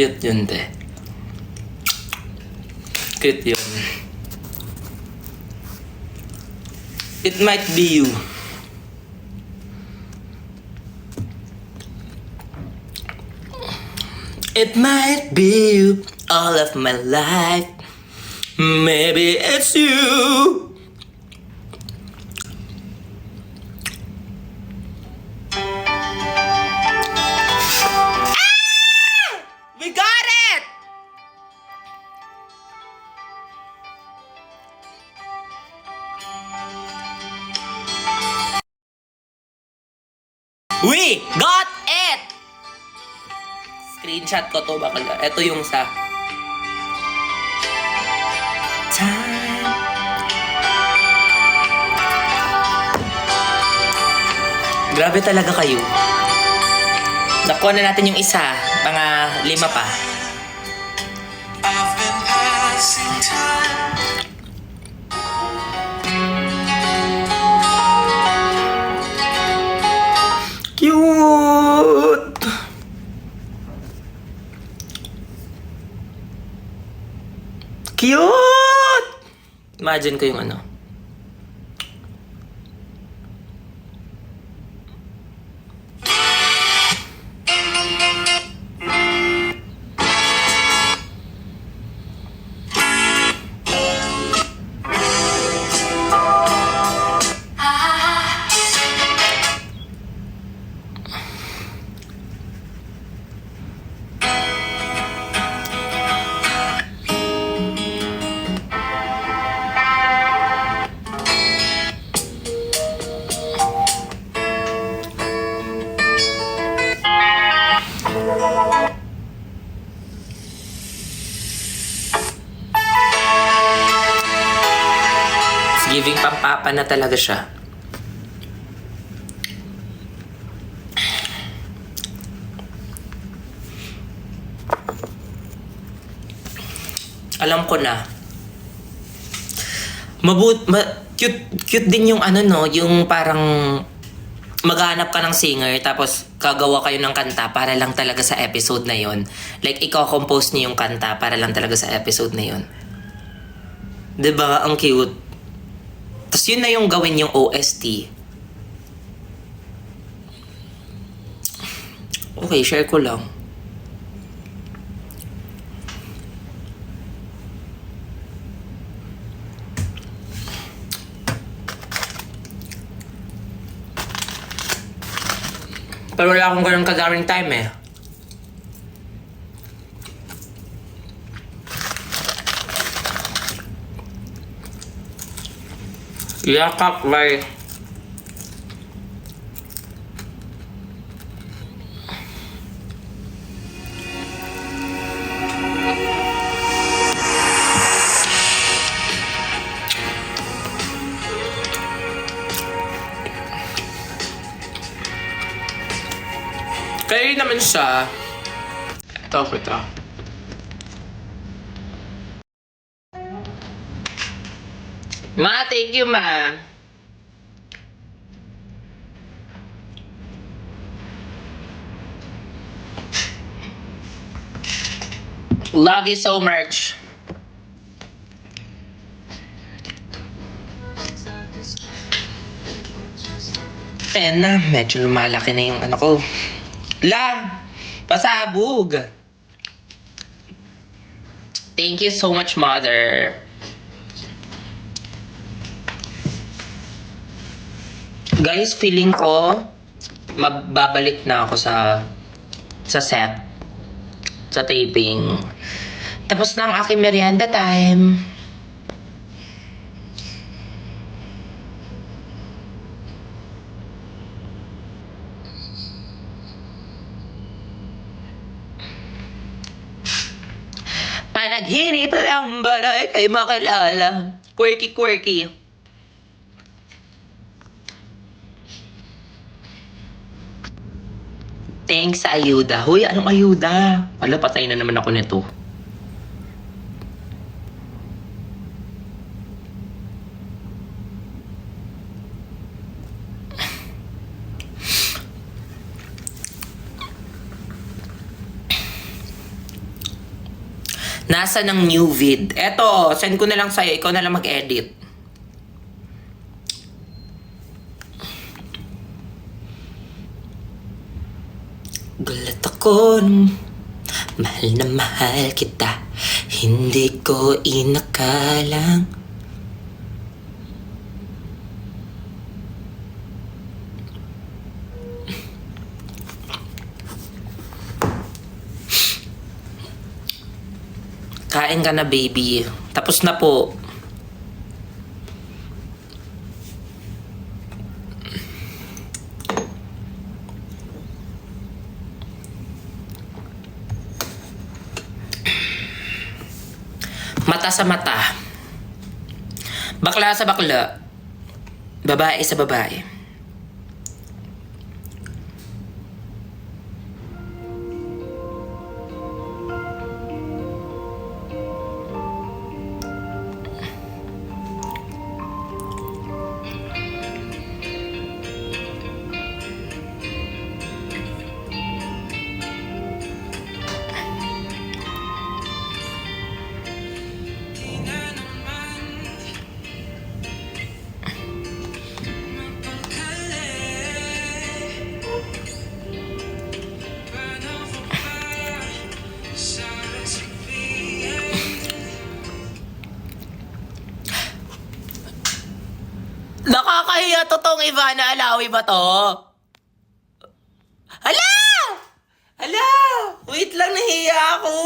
Cute yun, te. Cute yun. It might be you. It might be you all of my life. Maybe it's you. We got it! We got it! Screenshot ko to bakal. Ito yung sa time. Grabe talaga kayo. Nakuha na natin yung isa. Mga 5 pa. I've been passing time. Cute! Cute! Imagine ko yung ano. Giving pampapa na talaga siya. Alam ko na. Cute din yung ano no, yung parang maghanap ka ng singer tapos kagawa kayo ng kanta para lang talaga sa episode na yon. Like ikaw compose niyo yung kanta para lang talaga sa episode na yon. 'Di ba? Ang cute. Tapos yun na yung gawin yung OST. Okay, share ko lang. Pero wala akong ganun kadaming time eh. Yakap, bye. Kaya naman siya. Ito. Ma, thank you, ma. Love you so much. Ayan na, medyo lumalaki na yung ano ko. La! Pasabog! Thank you so much, mother. Guys, feeling ko mababalik na ako sa set, sa taping. Tapos na ang aking merienda time. Panaginip lang ba na ika'y makilala? Quirky. Thanks sa ayuda. Hoy, anong ayuda? Wala, patay na naman ako nito. Nasa ng new vid? Eto, send ko na lang sa'yo. Ikaw na lang mag-edit. Gulat ako nung mahal na mahal kita. Hindi ko inakalang kain ka na, baby. Tapos na po. Mata sa mata. Bakla sa bakla. Babae sa babae. Di na naman mapagkali. Paano ko ba sasabihin? Nakakahiya to tong Ivana Alawi ba to? Hala! Hala! Wait lang, nahiya ako.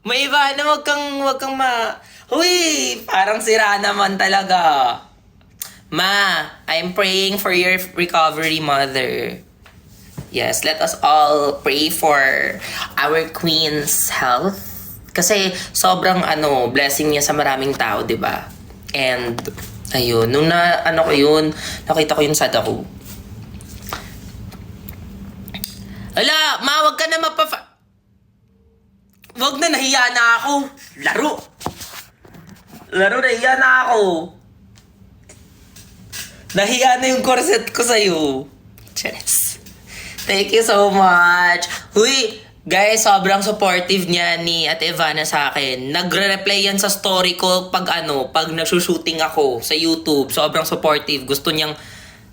May Ivana, wag kang Huy! Parang sira naman talaga. Ma, I'm praying for your recovery, mother. Yes, let us all pray for our queen's health. Kasi sobrang blessing niya sa maraming tao, 'di ba? And ayun, nung nakita ko yun sa dako. Ala, ma, wag ka na wag na, nahiya na ako. Laro, nahiya na ako. Nahiya na yung corset ko sa'yo. Cheers. Thank you so much. Huy, guys, sobrang supportive niya ni Ate Ivana sa akin. Nagre-reply yan sa story ko pag nagsushooting ako sa YouTube. Sobrang supportive. Gusto niyang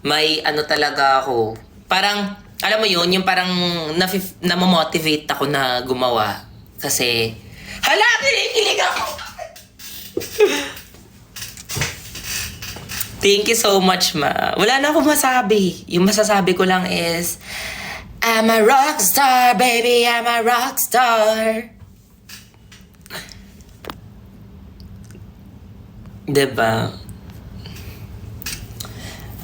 may talaga ako. Parang, alam mo yun, yung parang na-motivate ako na gumawa. Kasi, hala, kinikilig ako! Thank you so much, ma. Wala na akong masabi. Yung masasabi ko lang is, I'm a rock star, baby, I'm a rock star. Diba?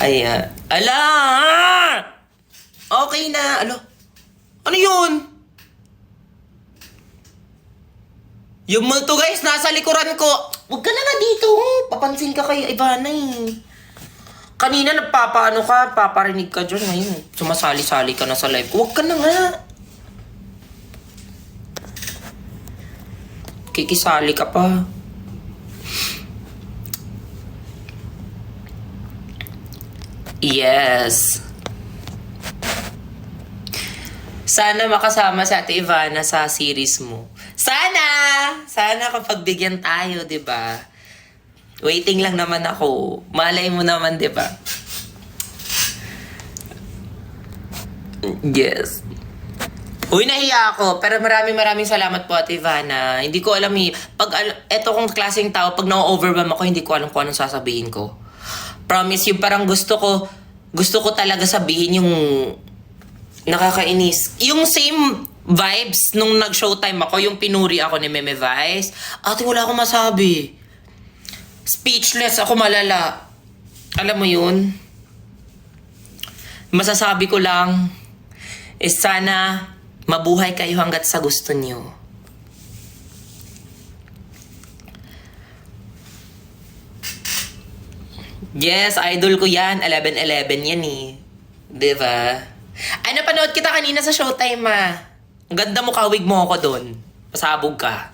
Ayan. Ala! Okay na. Ano yun? Yung multo, guys, nasa likuran ko. Huwag ka na nga dito. Papansin ka kay Ivana eh. Kanina paparinig ka dyan. Ngayon, sumasali-sali ka na sa live ko. Huwag ka na nga. Kikisali ka pa. Yes. Sana makasama si Ate Ivana sa series mo. Sana kapag bigyan tayo, 'di ba? Waiting lang naman ako. Malay mo naman, 'di ba? Yes. Uy, nahiya ako. Pero maraming salamat po, Ate Ivana. Hindi ko alam eto kong klaseng tao, pag na-overwhelm ako, hindi ko alam kung anong sasabihin ko. Promise, yung parang gusto ko talaga sabihin yung nakakainis. Yung same vibes nung nag-showtime ako, yung pinuri ako ni Meme Vice. Ate, wala akong masabi. Speechless ako, malala. Alam mo yun? Masasabi ko lang is sana mabuhay kayo hanggat sa gusto niyo. Yes, idol ko yan. 11-11 yan eh. Diba? Ay, napanood kita kanina sa Showtime, ma. Ang ganda mo, kawig mo ako doon. Pasabog ka.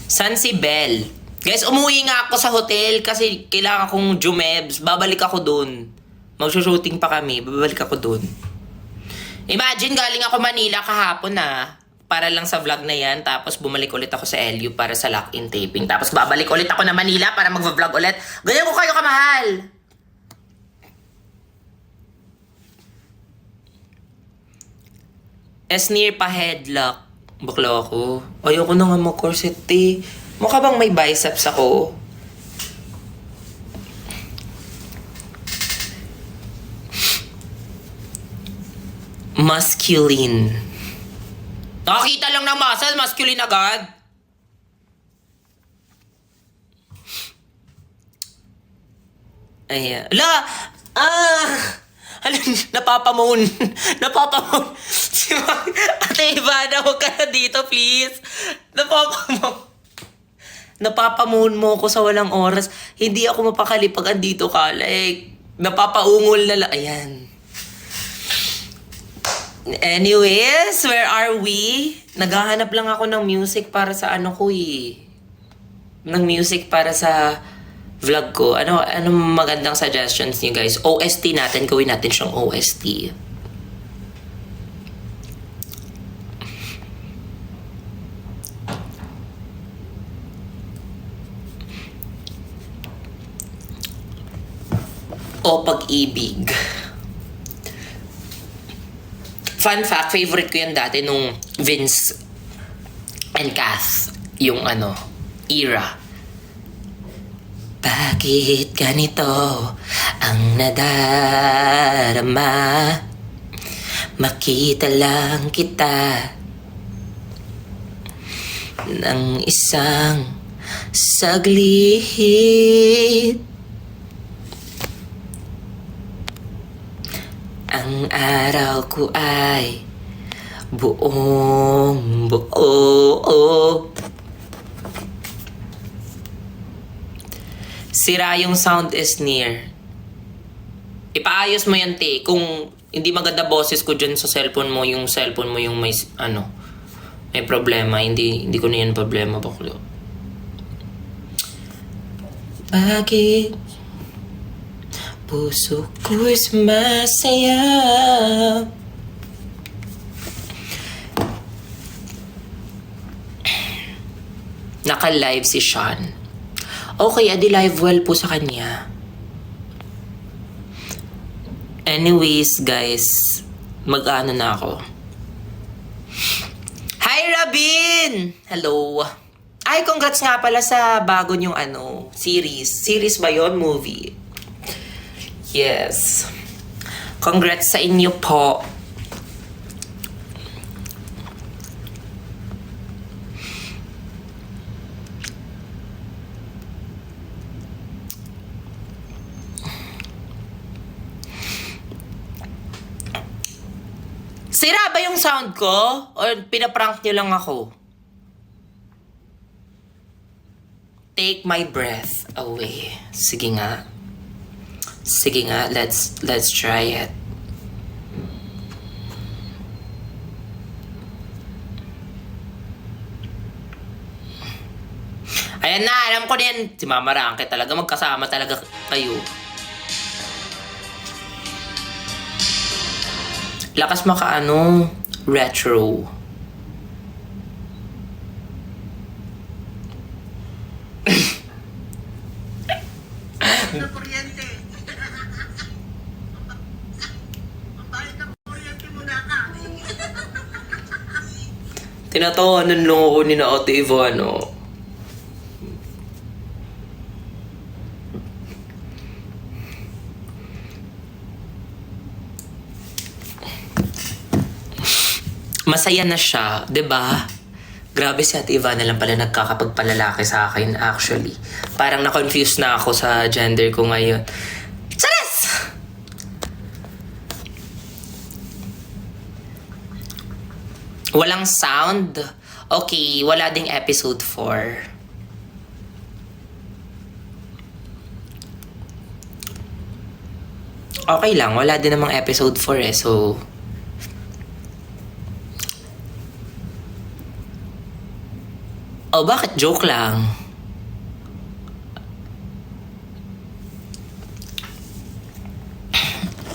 San si Belle? Guys, umuwi nga ako sa hotel kasi kailangan kong jumebs. Babalik ako doon. Magsushooting pa kami. Babalik ako doon. Imagine, galing ako Manila kahapon na. Para lang sa vlog na yan. Tapos bumalik ulit ako sa LU para sa lock-in taping. Tapos babalik ulit ako na Manila para mag-vlog ulit. Ganyan ko kayo kamahal. Near pa headlock. Bakla ako. Ayoko na nga mag-corset eh. Mukha bang may biceps ako? Masculine. Nakakita lang ng muscle, masculine agad. Ayan. Ala! Alam, napapamon. Napapamon. Ate Ivana, huwag ka na dito, please. Napapamon mo ko sa walang oras. Hindi ako mapakali pag andito ka. Like, napapaungol na lang. Ayan. Anyways, where are we? Naghahanap lang ako ng music para sa ano ko eh. Ng music para sa vlog ko. Anong magandang suggestions niyo guys? OST natin, gawin natin siyang OST. O Pag-ibig. Fun fact, favorite ko yan dati nung Vince and Kath, yung era. Bakit ganito ang nadarama? Makita lang kita ng isang saglit. Ang araw ko ay buong buo. Sira yung sound is near. Ipaayos mo yan, te. Kung hindi maganda boses ko dyan sa cellphone mo yung may, may problema. Hindi ko na yan problema, baklo. Bakit puso ko'y sumasaya? Naka-live si Sean. Okay, adi live well po sa kanya. Anyways, guys, mag-ano na ako. Hi, Rabin! Hello. Ay, congrats nga pala sa bago niyong series. Series ba yun? Movie. Yes. Congrats sa inyo po. Sira ba yung sound ko? O pinaprank nyo lang ako? Take my breath away. Sige nga. Sige nga, let's try it. Ayan na, alam ko din. Si Mama Ranke talaga, magkasama talaga kayo. Lakas retro. Na kuryente. Bayad ng kuryente muna ka. Tinatawanan lang ako ni na Ate Ivano. Masaya na siya, 'di ba? Grabe si Ate Ivana lang pala nagkakapagpalalaki sa akin actually. Parang na-confuse na ako sa gender ko ngayon. Charis! Walang sound? Okay, wala ding episode 4. Okay lang, wala din namang episode 4 so... Oh, bakit? Joke lang.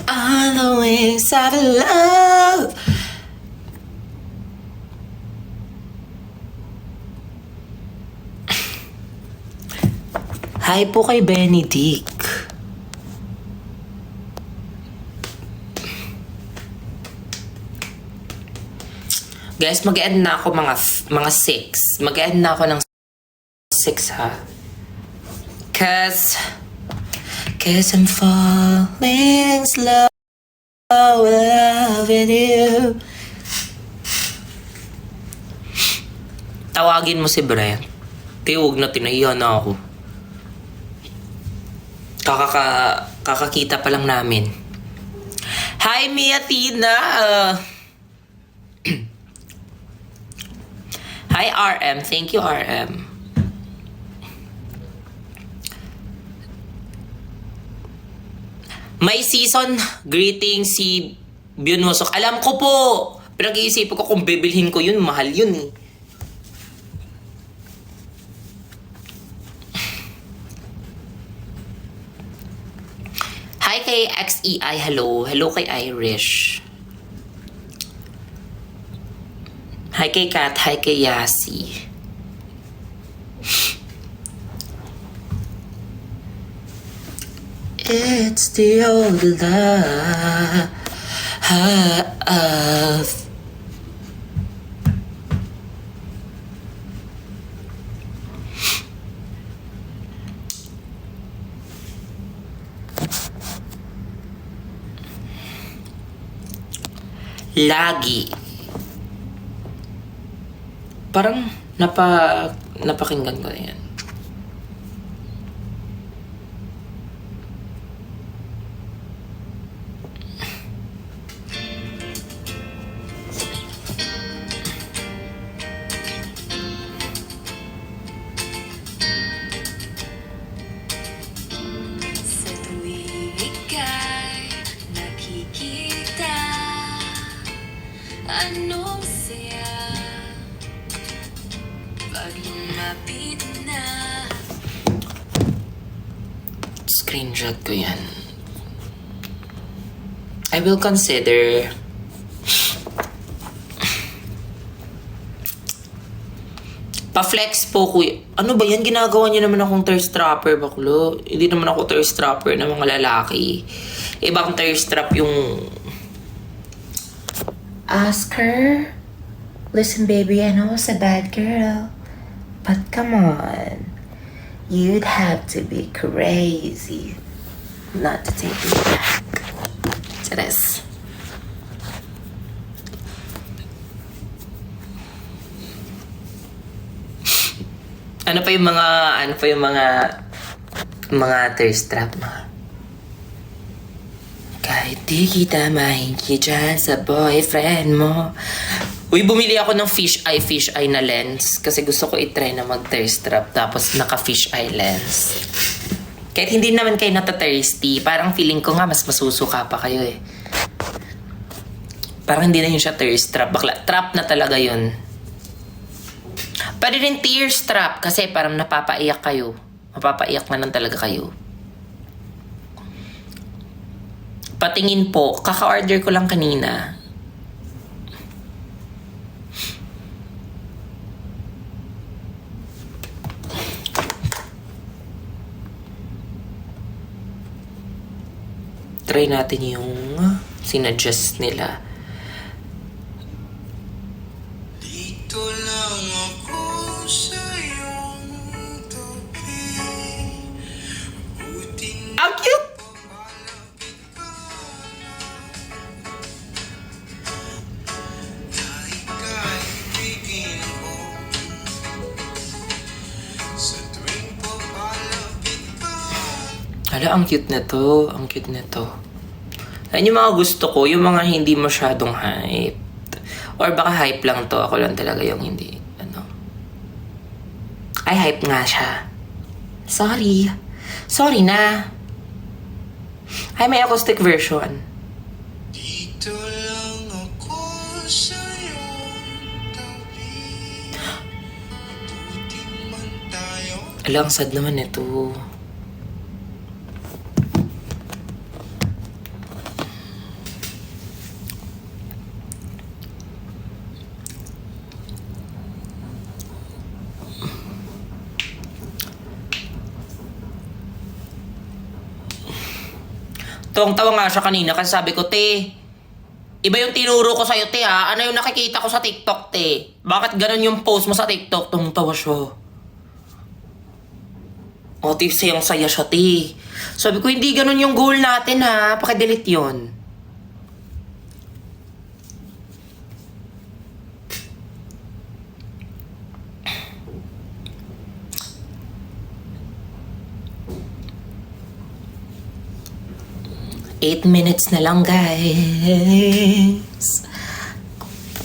On the wings of love, Hi po kay Benedict. Guys, mag-end na ako mga 6. Mag-end na ako ng 6 ha. Cause I'm falling slow loving you. Tawagin mo si Brent. Huwag na, tinahiya na ako. Kakakita pa lang namin. Hi, Mia Tina! Hi, RM. Thank you, RM. May season greeting si Bionusok. Alam ko po! Pinag-iisipan ko kung bibilhin ko yun. Mahal yun eh. Hi kay XEI. Hello. Hello kay Irish. Hi kay Kat. Hi kay Yasi. It's the old love. Lagi. Parang napakinggan ko na yan. Sa tuwing ika'y nakikita, anong saya pag lumapit na. Screenshot ko yan. I will consider. Pa-flex po, kuya. Ano ba yan? Ginagawa niyo naman akong thirst trapper, baklo. Hindi naman ako thirst trapper ng mga lalaki. Ibang thirst trap yung... Ask her. Listen, baby, I know it's a bad girl. But come on. You'd have to be crazy not to take me back to this. Ano pa yung mga thirst trap mo? Kahit di kita mahingi dyan sa boyfriend mo. Uy, bumili ako ng fish eye na lens. Kasi gusto ko itry na mag-thirst trap. Tapos naka-fish eye lens. Kahit hindi naman kayo nata-thirsty, parang feeling ko nga mas masusuka pa kayo eh. Parang hindi na yun siya thirst trap. Bakla, trap na talaga yun. Pwede rin tears trap kasi parang napapaiyak kayo. Mapapaiyak na lang talaga kayo. Patingin po, kaka-order ko lang kanina. Try natin yung sinadjust nila. Dito lang ako sa iyong tabi. Buting Ang cute! papalapit ka na ika'y ibigin ko. Sa tuwing papalapit ka. Hala, ang cute na to. Ang cute na to. Yan yung mga gusto ko, yung mga hindi masyadong hype. Or baka hype lang to. Ako lang talaga yung hindi. Ano. Ay, hype nga siya. Sorry. Sorry na. Ay, may acoustic version. Dito lang ako sa iyong tabi. Mabuting man tayo. Ala, ang sad naman ito. Tawang-tawa nga siya kanina kasi sabi ko, te, iba yung tinuro ko sa'yo, te, ha? Ano yung nakikita ko sa TikTok, te? Bakit ganun yung post mo sa TikTok? Tawang-tawa siya. O, te, sayang-saya siya, te. Sabi ko, hindi ganun yung goal natin, ha? Pakidelete yun. Eight minutes na lang, guys.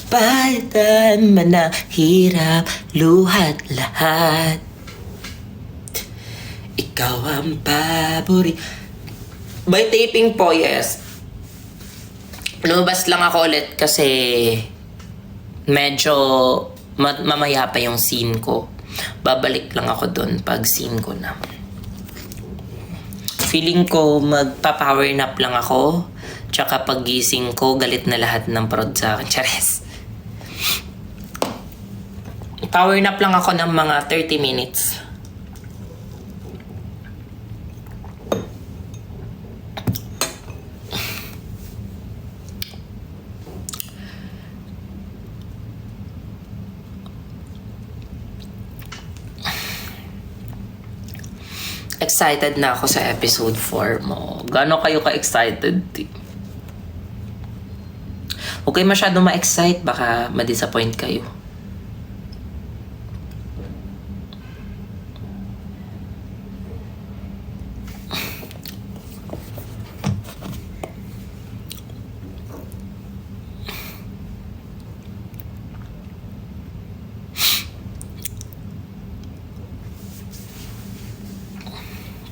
Palitan man na hirap, luhat lahat. Ikaw ang pabori. By taping po, yes. Lumabas lang ako ulit kasi medyo mamaya pa yung scene ko. Babalik lang ako dun pag scene ko na. Feeling ko magpa-power nap lang ako. Tsaka paggising ko, galit na lahat ng prod sa akin. Chares. Power nap lang ako ng mga 30 minutes. Excited na ako sa episode 4 mo. Gaano kayo ka-excited? Huwag kayo masyado ma-excite. Baka ma-disappoint kayo.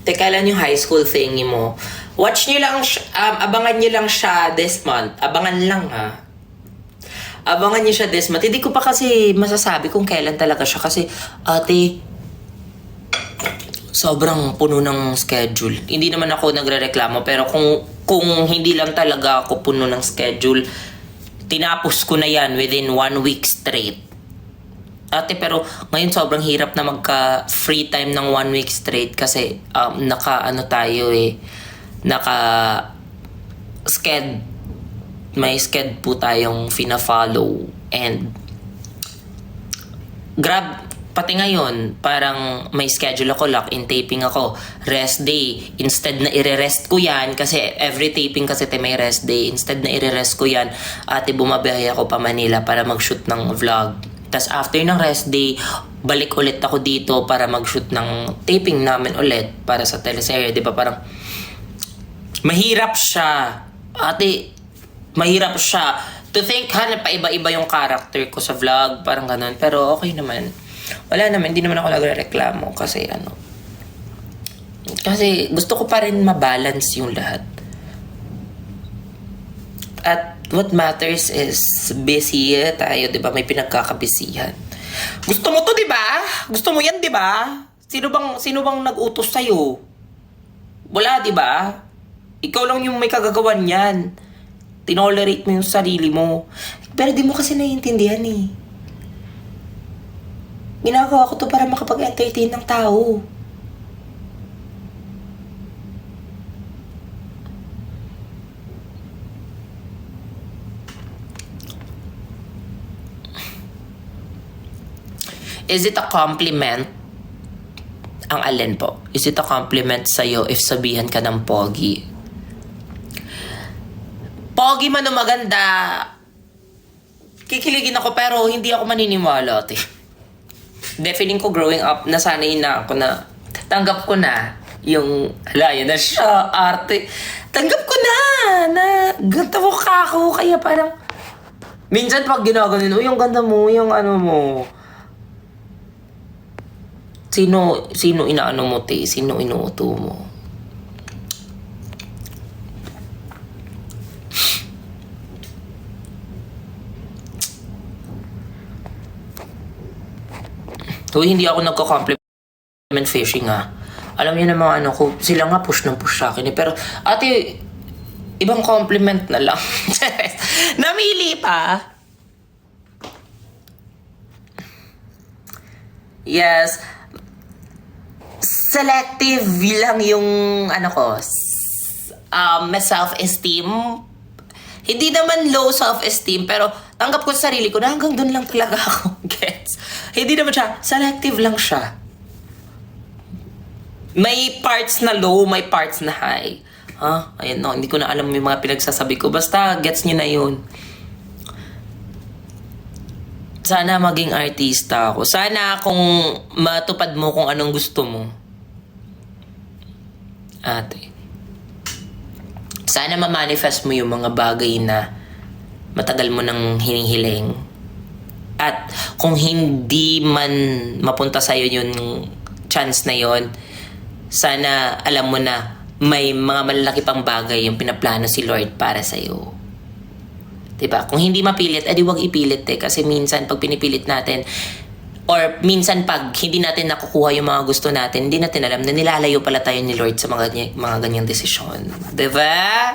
Teka lang yung high school thingy mo. Watch nyo lang, abangan nyo lang siya this month. Abangan lang, ha. Abangan nyo siya this month. Hindi ko pa kasi masasabi kung kailan talaga siya. Kasi, ate, sobrang puno ng schedule. Hindi naman ako nagre-reklamo. Pero kung hindi lang talaga ako puno ng schedule, tinapos ko na yan within 1 week straight. Ate, pero ngayon sobrang hirap na magka-free time ng 1 week straight kasi may sked po tayong fina-follow and grab pati ngayon parang may schedule ako, lock-in taping ako, rest day, instead na ire-rest ko yan kasi every taping kasi may rest day, instead na ire-rest ko yan, ate, bumabiyahe ako pa Manila para mag-shoot ng vlog. Tapos after ng rest day, balik ulit ako dito para mag-shoot ng taping namin ulit para sa teleserye. Di ba parang mahirap siya. Ate, mahirap siya. To think, hanap pa iba-iba yung character ko sa vlog. Parang ganun. Pero okay naman. Wala naman. Hindi naman ako nagre-reklamo kasi kasi gusto ko pa rin mabalance yung lahat. At what matters is busy tayo, di ba? May pinagkakabisihan. Gusto mo to, di ba? Gusto mo yan, di ba? Sino bang nag-utos sa'yo? Wala, di ba? Ikaw lang yung may kagagawan yan. Tinolerate mo yung sarili mo. Pero di mo kasi naiintindihan eh. Ginagawa ko to para makapag-entertain ng tao. Is it a compliment? Ang alin po? Is it a compliment sa'yo if sabihan ka ng pogi? Pogi man o maganda, kikiligin ako pero hindi ako maniniwala, ate. Feeling ko growing up, nasanay na ako na tanggap ko na yung, yun na siya, arte. Tanggap ko na ganda mo ka ako, kaya parang, minsan pag ginaganon, yung ganda mo, yung ano mo, Sino inaano mo, te? Sino inuuto mo? Hindi ako nagko-compliment fishing, ha. Alam niyo naman sila nga push ng push sa akin, eh. Pero, ate, ibang compliment na lang. Namili pa. Yes. Selective lang yung may self-esteem. Hindi naman low self-esteem, pero tanggap ko sa sarili ko na hanggang doon lang talaga ako. Gets? Hindi naman siya, selective lang siya. May parts na low, may parts na high. Ayun, no, hindi ko na alam yung mga pinagsasabi ko. Basta, gets nyo na yun. Sana maging artista ako. Sana kung matupad mo kung anong gusto mo. Ate. Sana ma-manifest mo yung mga bagay na matagal mo nang hinihiling. At kung hindi man mapunta sa'yo yung chance na yon, sana alam mo na may mga malalaki pang bagay yung pinaplano si Lord para sa'yo. Diba? Kung hindi mapilit, edi wag ipilit kasi minsan pag pinipilit natin, or minsan pag hindi natin nakukuha yung mga gusto natin, hindi natin alam na nilalayo pala tayo ni Lord sa mga ganyang desisyon. Diba?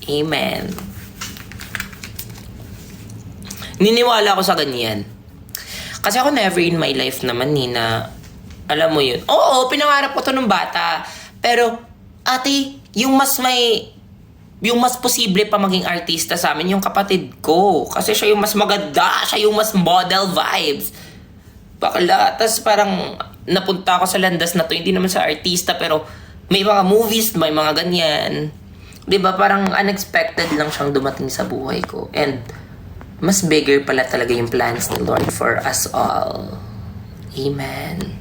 Amen. Niniwala ako sa ganyan. Kasi ako never in my life naman na alam mo yun. Oo, pinangarap ko to nung bata. Pero, ate, yung mas posible pa maging artista sa amin, yung kapatid ko. Kasi siya yung mas maganda, siya yung mas model vibes. Bakla. Tapos parang napunta ako sa landas na to, hindi naman sa artista, pero may mga movies, may mga ganyan. Diba? Parang unexpected lang siyang dumating sa buhay ko. And mas bigger pala talaga yung plans ni Lord for us all. Amen.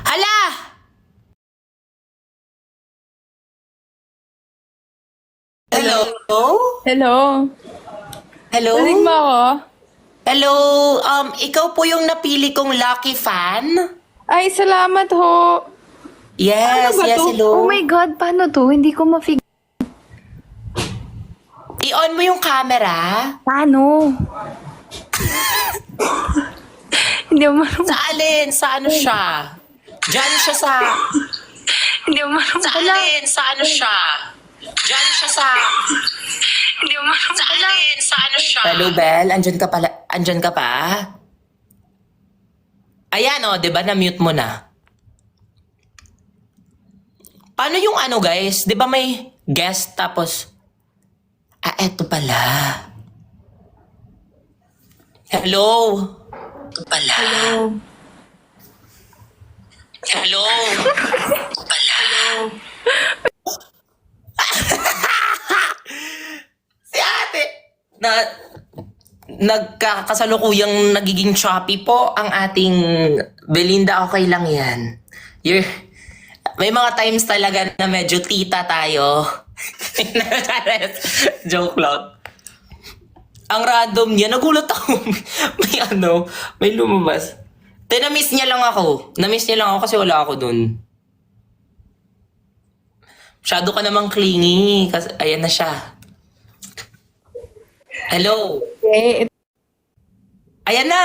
Hala! Hello? Hello? Hello? Narinig mo ako? Hello? Ikaw po yung napili kong lucky fan? Ay, salamat ho. Yes, Ano ba yes, to? hello. Oh my God, paano to? Hindi ko ma-figure. I-on mo yung camera. Paano? Hindi mo marunong. Sa alin? Sa ano siya? Diyan siya sa... Hindi mo marunong. Sa alin? Sa ano siya? Diyan siya sa... Hindi mo marunong. Sa alin? Sa ano siya? Hello, Belle? Andyan ka pala? Andyan ka pa? Ayan, oh, di ba? Na-mute mo na. Paano yung ano, guys? Di ba may guest tapos... eto pala. Hello? Ito pala. Hello? Pala. Si ate. Nagkakasalukuyang nagiging choppy po ang ating Belinda. Okay lang yan. May mga times talaga na medyo tita tayo. Joke lang. Ang random niya. Nagulat ako. May lumabas. Na-miss niya lang ako. Na-miss niya lang ako kasi wala ako dun. Masyado ka namang clingy. Kasi, ayan na siya. Hello? Okay. Ayan na!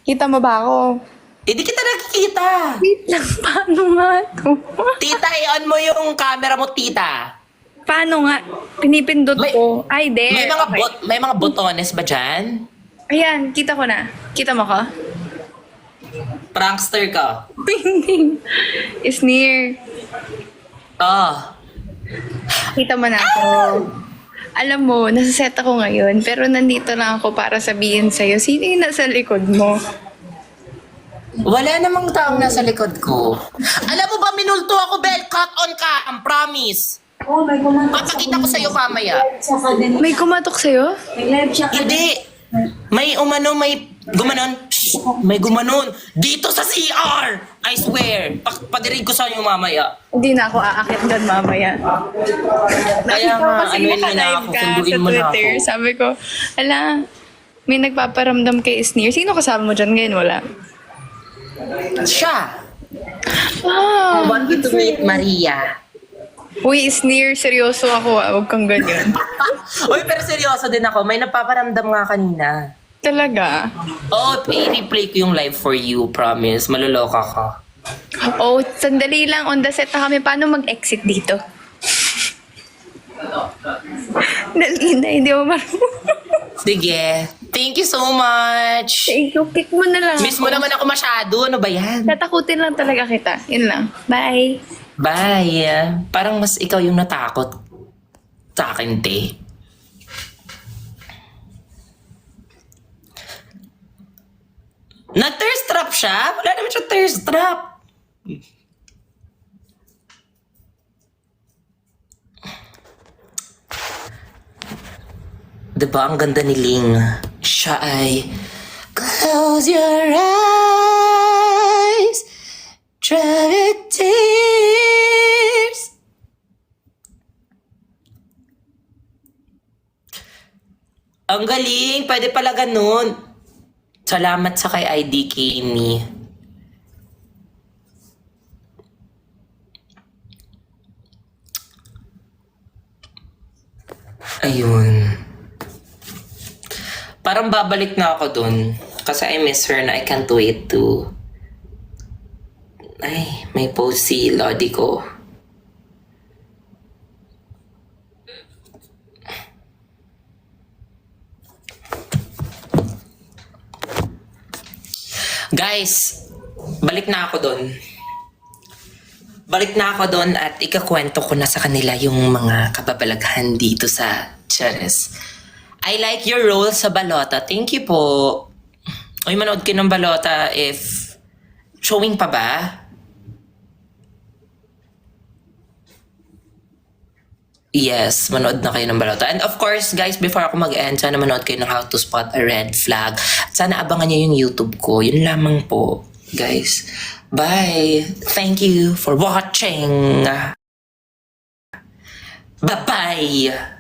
Kita mo ba ako? Hindi kita nakikita. Wait lang, paano nga to? Tita, i-on mo yung camera mo, tita. Paano nga? Pinipindot May- ko. Ay, there. May mga botones ba dyan? Ayan, kita ko na. Kita mo ka? Prankster ka. Hindi. It's near. Kita mo na ako. Alam mo, nasa set ako ngayon, pero nandito lang ako para sabihin sa'yo, sino yung nasa likod mo? Wala namang taong nasa likod ko. Alam mo ba, minulto ako, Bel? Cut on cam, promise. Papakita ko sa'yo mamaya. May kumatok sa'yo? Hindi. May gumanon. Shh, may gumanon. Dito sa CR. I swear. Padirig ko sa inyo mamaya. Hindi na ako aakit doon mamaya. Kaya Nakita ko nga, kasi ano yun na naka-live ako, ka sunduin sa mo na Twitter. ako. Sabi ko, ala, may nagpaparamdam kay Sneer. Sino kasama mo dyan ngayon? Wala. Siya. Ah, I want you to meet Maria. uy, Sneer, seryoso ako. Huwag kang ganyan. Uy, pero seryoso din ako. May napaparamdam nga kanina. Talaga? Oo, i-replay ko yung live for you, promise. Maluloka ka. Oh, sandali lang. On the set na kami. Paano mag-exit dito? Dali na, hindi mo marunong. Sige. Thank you so much. Thank you, pick mo na lang Miss mo ako. naman ako masyado. Ano ba yan? Tatakutin lang talaga kita. Yun lang. Bye. Bye. Parang mas ikaw yung natakot sa akin, te. Na-thirst trap siya? Wala naman siya thirst trap. Diba, ang ganda ni Ling. Siya ay close your eyes, dry your tears. Ang galing, pwede pala ganun. Salamat sa kay ID Kenny. Ayun. Parang babalik na ako dun. Kasi I miss her na I can't wait to... Ay, may post si Lodi ko. Guys, balik na ako dun. Balik na ako dun at ikakwento ko na sa kanila yung mga kababalaghan dito sa Charis. I like your role sa Balota. Thank you po. Uy, manood kayo ng Balota if showing pa ba? Yes, manood na kayo ng Balota. And of course, guys, before ako mag-end, sana manood kayo ng How to Spot a Red Flag. Sana abangan niyo yung YouTube ko. Yun lamang po, guys. Bye. Thank you for watching. Bye-bye.